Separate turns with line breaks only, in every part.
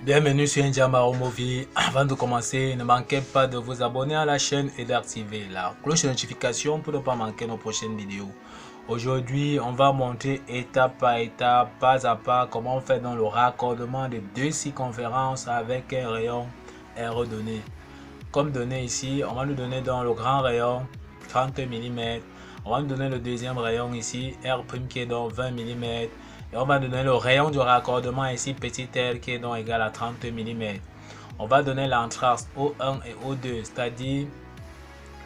Bienvenue sur Ndiamaro Movie. Avant de commencer, ne manquez pas de vous abonner à la chaîne et d'activer la cloche de notification pour ne pas manquer nos prochaines vidéos. Aujourd'hui, on va montrer étape par étape, pas à pas, comment on fait dans le raccordement de deux circonférences avec un rayon R donné. Comme donné ici, on va nous donner dans le grand rayon 30 mm. On va nous donner le deuxième rayon ici, R' qui est dans 20 mm. Et on va donner le rayon du raccordement ici, petit r, qui est donc égal à 30 mm. On va donner l'entrace O1 et O2, c'est-à-dire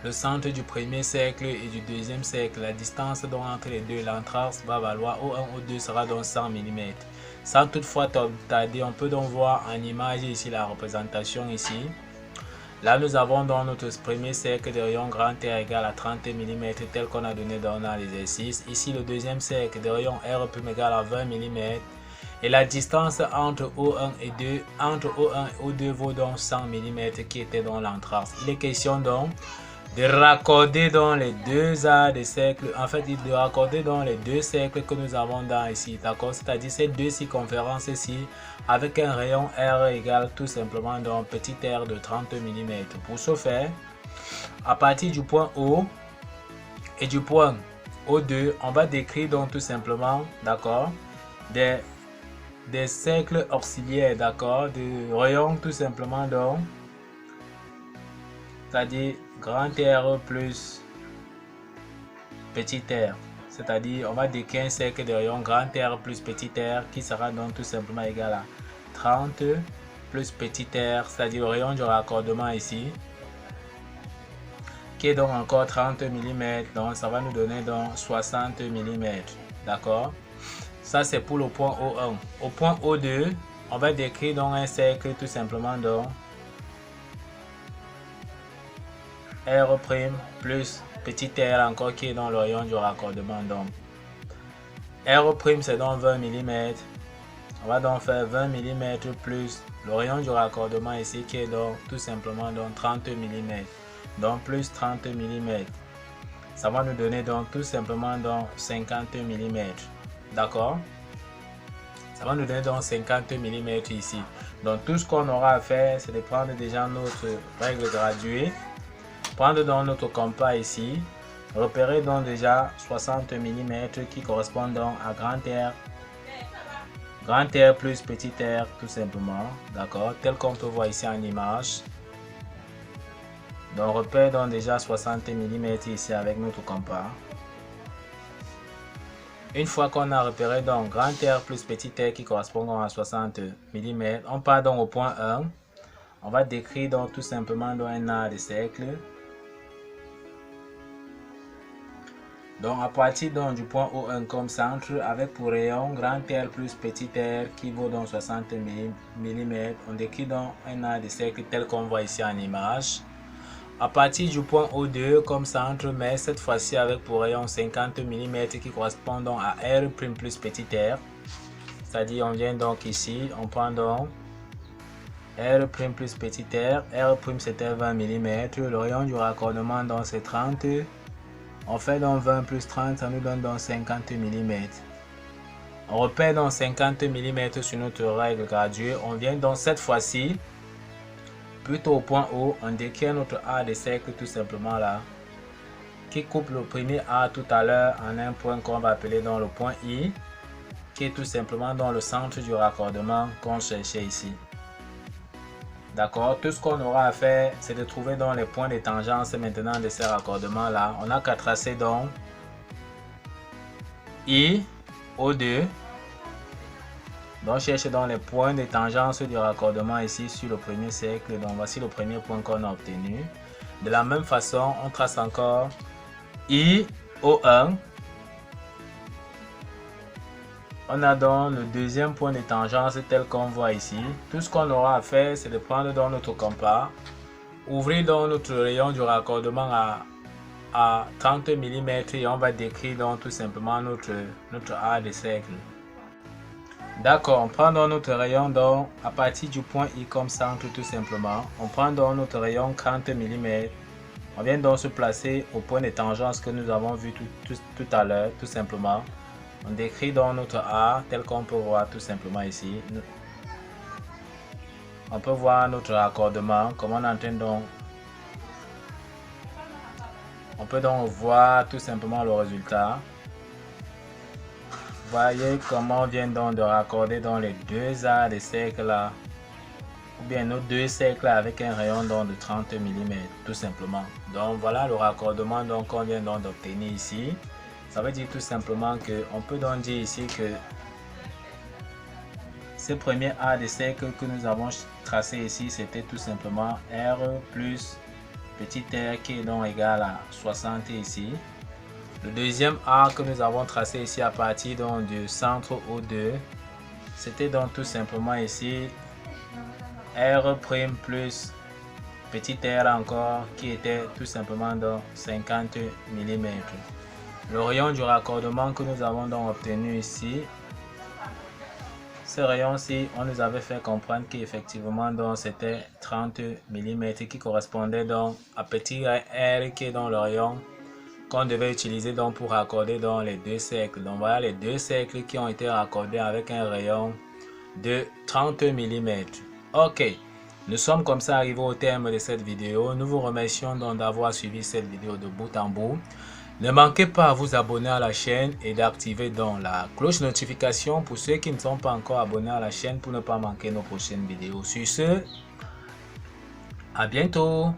le centre du premier cercle et du deuxième cercle. La distance donc entre les deux, l'entrace va valoir O1, O2 sera donc 100 mm. Sans toutefois tarder, on peut donc voir en image ici la représentation ici. Là, nous avons dans notre premier cercle de rayon grand R égale à 30 mm tel qu'on a donné dans l'exercice. Ici, le deuxième cercle de rayon R' égale à 20 mm. Et la distance entre O1 et 2, entre O1 et O2 vaut donc 100 mm qui était dans l'entrace. Il est question donc de raccorder dans les deux arcs de cercle, en fait de raccorder dans les deux cercles que nous avons dans ici, d'accord, c'est-à-dire ces deux circonférences ici avec un rayon R égale tout simplement donc petit r de 30 mm. Pour ce faire, à partir du point O et du point O2, on va décrire donc tout simplement, d'accord, des cercles auxiliaires, d'accord, de rayons tout simplement donc, c'est-à-dire grand R plus petit r, c'est-à-dire on va décrire un cercle de rayon grand R plus petit r qui sera donc tout simplement égal à 30 plus petit r, c'est-à-dire le rayon du raccordement ici, qui est donc encore 30 mm, donc ça va nous donner donc 60 mm, d'accord. Ça c'est pour le point O1. Au point O2, on va décrire donc un cercle tout simplement donc R' plus petit r encore qui est dans le rayon du raccordement. Donc R' c'est donc 20 mm. On va donc faire 20 mm plus le rayon du raccordement ici qui est donc tout simplement donc 30 mm. Donc plus 30 mm. Ça va nous donner donc tout simplement donc 50 mm. D'accord? Ça va nous donner donc 50 mm ici. Donc tout ce qu'on aura à faire, c'est de prendre déjà notre règle graduée. Prendre donc notre compas ici, repérer donc déjà 60 mm qui correspondent donc à grand R plus petit r tout simplement, d'accord, tel qu'on peut voir ici en image. Donc repère donc déjà 60 mm ici avec notre compas. Une fois qu'on a repéré donc grand R plus petit r qui correspondent à 60 mm, on part donc au point 1. On va décrire donc tout simplement donc un arc de cercle. Donc à partir donc du point O1 comme centre, avec pour rayon grand R plus petit r qui vaut donc 60 mm, on décrit donc un arc de cercle tel qu'on voit ici en image. À partir du point O2 comme centre, mais cette fois-ci avec pour rayon 50 mm qui correspond donc à R' plus petit r. C'est-à-dire on vient donc ici, on prend donc R' plus petit r, R' c'était 20 mm, le rayon du raccordement donc c'est 30. On fait donc 20 plus 30, ça nous donne donc 50 mm. On repère donc 50 mm sur notre règle graduée. On vient donc cette fois-ci, plutôt au point O, on décrit notre arc de cercle tout simplement là, qui coupe le premier arc tout à l'heure en un point qu'on va appeler dans le point I, qui est tout simplement dans le centre du raccordement qu'on cherchait ici. D'accord, tout ce qu'on aura à faire, c'est de trouver donc les points de tangence maintenant de ces raccordements là. On n'a qu'à tracer donc I, O2. Donc cherche donc les points de tangence du raccordement ici sur le premier cercle. Donc voici le premier point qu'on a obtenu. De la même façon, on trace encore I, O1. On a donc le deuxième point de tangence tel qu'on voit ici. Tout ce qu'on aura à faire, c'est de prendre donc notre compas, ouvrir donc notre rayon du raccordement à 30 mm et on va décrire donc tout simplement notre arc de cercle. D'accord, on prend donc notre rayon donc à partir du point I comme centre tout simplement. On prend donc notre rayon 30 mm. On vient donc se placer au point de tangence que nous avons vu tout à l'heure tout simplement. On décrit donc notre A tel qu'on peut voir tout simplement ici. on peut voir notre raccordement, comment on entend donc. On peut donc voir tout simplement le résultat. Voyez comment on vient donc de raccorder dans les deux arcs de cercle là, ou bien nos deux cercles avec un rayon donc de 30 mm tout simplement. Donc voilà le raccordement donc qu'on vient donc d'obtenir ici. Ça veut dire tout simplement que on peut donc dire ici que ce premier arc de cercle que nous avons tracé ici, c'était tout simplement R plus petit r qui est donc égal à 60 ici. Le deuxième arc que nous avons tracé ici à partir donc du centre O2, c'était donc tout simplement ici R' plus petit r encore qui était tout simplement dans 50 mm. Le rayon du raccordement que nous avons donc obtenu ici, ce rayon-ci, on nous avait fait comprendre qu'effectivement donc c'était 30 mm qui correspondait donc à petit r qui est dans le rayon qu'on devait utiliser donc pour raccorder dans les deux cercles. Donc voilà les deux cercles qui ont été raccordés avec un rayon de 30 mm. Ok, nous sommes comme ça arrivés au terme de cette vidéo. Nous vous remercions donc d'avoir suivi cette vidéo de bout en bout. Ne manquez pas à vous abonner à la chaîne et d'activer donc la cloche notification pour ceux qui ne sont pas encore abonnés à la chaîne pour ne pas manquer nos prochaines vidéos. Sur ce, à bientôt.